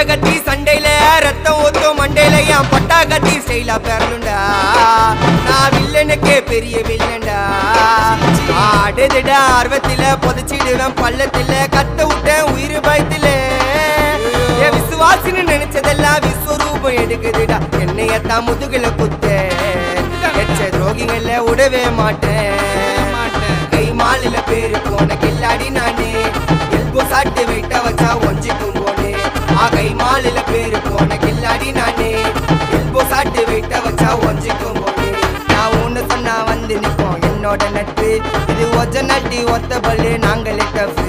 கட்டி சண்டையில ரத்தம் ஊத்தும் மண்டையில என் பட்டா கட்டி ஸ்டைலா பேரலுண்டா நான் வில்லனுக்கே பெரிய வில்லன்டா ஆடுதுடா ஆர்வத்தில புதைச்சிடுவேன் பள்ளத்தில கத்த விட்டேன் உயிர் பயத்தில என் விசுவாசின்னு நினைச்சதெல்லாம் விஸ்வரூபம் எடுக்குதுடா என்னையத்தான் முதுகுல குத்த எச்ச துரோகிகள விடவே மாட்டேன் கை மாலில பேரு போன கில்லாடி நானே எல்போ சாட்டு வெயிட்ட வச்சா ஒஞ்சிக்கும் போனே கை மாலில பேரு போன கில்லாடி நானே எல்போ சாட்டு வெயிட்ட வச்சா ஒஞ்சிக்கும் போனே நான் ஒண்ணு சொன்னா வந்து நிப்போம் என்னோட நட்பு இது ஒஜ நட்டி ஒத்த பல்லு நாங்களே டஃபு